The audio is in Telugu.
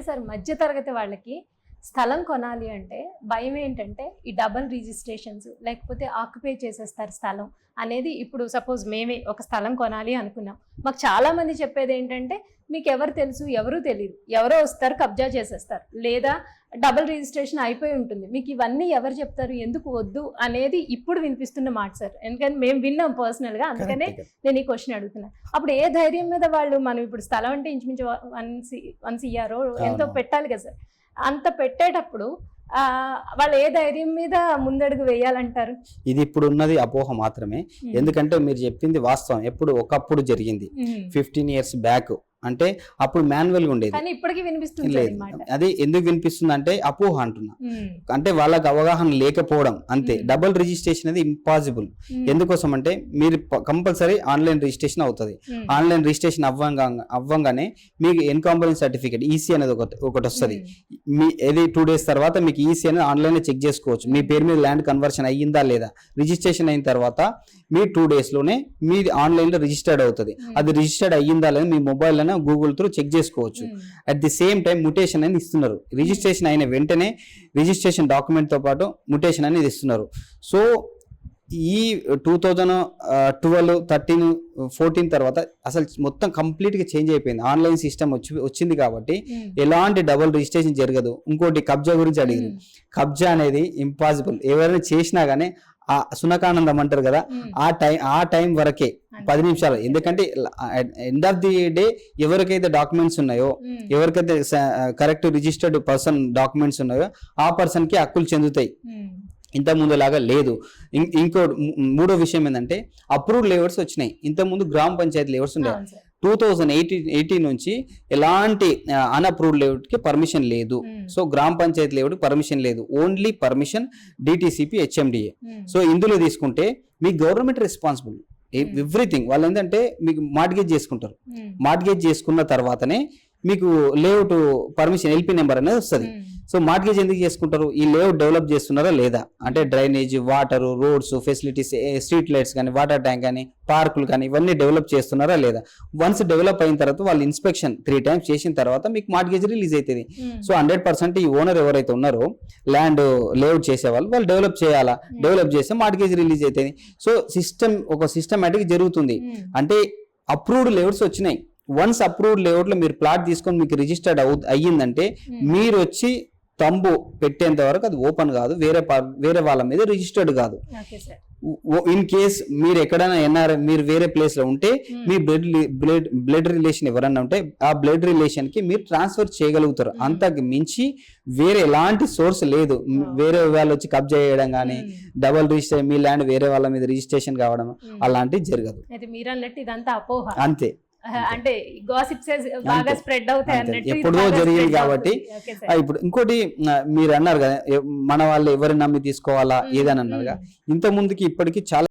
సార్ మధ్య తరగతి వాళ్ళకి స్థలం కొనాలి అంటే భయం ఏంటంటే ఈ డబుల్ రిజిస్ట్రేషన్స్ లేకపోతే ఆక్యుపై చేసేస్తారు స్థలం అనేది. ఇప్పుడు సపోజ్ మేమే ఒక స్థలం కొనాలి అనుకున్నాం, మాకు చాలా మంది చెప్పేది ఏంటంటే మీకు ఎవరు తెలుసు, ఎవరు తెలియదు, ఎవరో వస్తారు కబ్జా చేసేస్తారు, లేదా డబుల్ రిజిస్ట్రేషన్ అయిపోయి ఉంటుంది, మీకు ఇవన్నీ ఎవరు చెప్తారు, ఎందుకు వద్దు అనేది ఇప్పుడు వినిపిస్తున్న మాట సార్. ఎందుకంటే మేము విన్నాం పర్సనల్గా, అందుకనే నేను ఈ క్వశ్చన్ అడుగుతున్నాను. అప్పుడు ఏ ధైర్యం మీద వాళ్ళు, మనం ఇప్పుడు స్థలం అంటే ఇంచుమించు 1 CR ఎంతో పెట్టాలి కదా సార్, అంత పెట్టేటప్పుడు వాళ్ళు ఏ ధైర్యం మీద ముందడుగు వేయాలంటారు? ఇది ఇప్పుడు ఉన్నది అపోహ మాత్రమే. ఎందుకంటే మీరు చెప్పింది వాస్తవం. ఎప్పుడు ఒకప్పుడు జరిగింది 15 years బ్యాక్, అంటే అప్పుడు మాన్యువల్ గా ఉండేది. ఇప్పటికీ వినిపిస్తుంది. అది ఎందుకు వినిపిస్తుంది అంటే అపోహ అంటున్నా, అంటే వాళ్ళకి అవగాహన లేకపోవడం అంతే. డబుల్ రిజిస్ట్రేషన్ అనేది ఇంపాసిబుల్. ఎందుకోసం అంటే మీరు కంపల్సరీ ఆన్లైన్ రిజిస్ట్రేషన్ అవుతుంది. ఆన్లైన్ రిజిస్ట్రేషన్ అవ్వంగానే మీకు ఎన్కంబరెన్స్ సర్టిఫికేట్ ఈసీ అనేది ఒకటి వస్తుంది. మీ ఏది 2 days తర్వాత మీకు ఈసీ అనేది ఆన్లైన్ లో చెక్ చేసుకోవచ్చు, మీ పేరు మీద ల్యాండ్ కన్వర్షన్ అయ్యిందా లేదా. రిజిస్ట్రేషన్ అయిన తర్వాత మీ 2 days లోనే మీది ఆన్లైన్ లో రిజిస్టర్డ్ అవుతుంది. అది రిజిస్టర్డ్ అయ్యిందా లేదా మీ మొబైల్ లోనే గూగుల్ త్రూ చెక్ చేసుకోవచ్చు. At the same time mutation అనేది ఇస్తున్నారు. రిజిస్ట్రేషన్ అయిన వెంటనే రిజిస్ట్రేషన్ డాక్యుమెంట్ తో పాటు ముటేషన్ అనేది ఇస్తున్నారు. సో ఈ 2012, 13, 14 తర్వాత అసలు మొత్తం కంప్లీట్ గా చేంజ్ అయిపోయింది. ఆన్లైన్ సిస్టమ్ వచ్చింది కాబట్టి ఎలాంటి డబుల్ రిజిస్ట్రేషన్ జరగదు. ఇంకోటి కబ్జా గురించి అడిగారు. కబ్జా అనేది ఇంపాసిబుల్. ఎవరైనా చేసినా గానీ ఆ సునకానందం అంటారు కదా, ఆ టైం వరకే 10 నిమిషాలు. ఎందుకంటే ఎండ్ ఆఫ్ ది డే ఎవరికైతే డాక్యుమెంట్స్ ఉన్నాయో, ఎవరికైతే కరెక్ట్ రిజిస్టర్డ్ పర్సన్ డాక్యుమెంట్స్ ఉన్నాయో ఆ పర్సన్ కి హక్కులు చెందుతాయి. ఇంత ముందు లాగా లేదు. మూడో విషయం ఏంటంటే అప్రూవ్డ్ లేఅవుట్స్ వచ్చినాయి. ఇంత ముందు గ్రామ పంచాయతీ లేఅవుట్స్ ఉండేవి. 2018 నుంచి ఎలాంటి అన్అప్రూవ్డ్ లేఅవుట్ కి పర్మిషన్ లేదు. సో గ్రామ పంచాయతీ లేఅవుట్ పర్మిషన్ లేదు, only permission DTCP, HMDA. So ఇందులో తీసుకుంటే మీ గవర్నమెంట్ రెస్పాన్సిబుల్ ఎవ్రీథింగ్. వాళ్ళు ఏంటంటే మీకు మార్ట్గేజ్ చేసుకుంటారు. మార్ట్గేజ్ చేసుకున్న తర్వాతనే మీకు లేఅవుట్ పర్మిషన్ ఎల్పి నెంబర్ అనేది వస్తుంది. సో మార్ట్గేజ్ ఎందుకు చేసుకుంటారు? ఈ లేఅవుట్ డెవలప్ చేస్తున్నారా లేదా, అంటే drainage, water, roads, facilities, street lights కానీ, వాటర్ ట్యాంక్ కానీ, పార్కులు కానీ ఇవన్నీ డెవలప్ చేస్తున్నారా లేదా. వన్స్ డెవలప్ అయిన తర్వాత వాళ్ళు ఇన్స్పెక్షన్ 3 times చేసిన తర్వాత మీకు మార్ట్గేజ్ రిలీజ్ అవుతుంది. సో 100% ఈ ఓనర్ ఎవరైతే ఉన్నారో ల్యాండ్ లేఅవుట్ చేసేవాళ్ళు వాళ్ళు డెవలప్ చేయాలా, డెవలప్ చేస్తే మార్ట్గేజ్ రిలీజ్ అవుతుంది. సో ఒక సిస్టమేటిక్ జరుగుతుంది. అంటే అప్రూవ్డ్ లేఅవుట్స్ వచ్చినాయి. వన్స్ అప్రూవ్డ్ లేఅవుట్ లో మీరు ప్లాట్ తీసుకొని మీకు రిజిస్టర్డ్ అయ్యిందంటే మీరు వచ్చి తంబు పెట్టేంత వరకు అది ఓపెన్ కాదు, వేరే వాళ్ళ మీద రిజిస్టర్డ్ కాదు. ఇన్ కేస్ మీరు ఎక్కడైనా మీరు వేరే ప్లేస్ లో ఉంటే మీ బ్లడ్ రిలేషన్ ఎవరన్నా ఉంటే ఆ బ్లడ్ రిలేషన్ కి మీరు ట్రాన్స్ఫర్ చేయగలుగుతారు. అంతకు మించి వేరే ఎలాంటి సోర్స్ లేదు. వేరే వాళ్ళు వచ్చి కబ్జా చేయడం కానీ, డబుల్ రిజిస్ట్రేషన్ మీ ల్యాండ్ వేరే వాళ్ళ మీద రిజిస్ట్రేషన్ కావడం అలాంటివి జరగదు. అంతే. అంటే గాసిప్స్ బాగా స్ప్రెడ్ అవుతాయి అన్నట్టు ఎప్పుడో జరిగింది కాబట్టి. ఇప్పుడు ఇంకోటి మీరు అన్నారు కదా, మన వాళ్ళు ఎవరిని నమ్మి తీసుకోవాలా ఏదని అన్నారు కదా, ఇంత ముందుకి ఇప్పటికి చాలా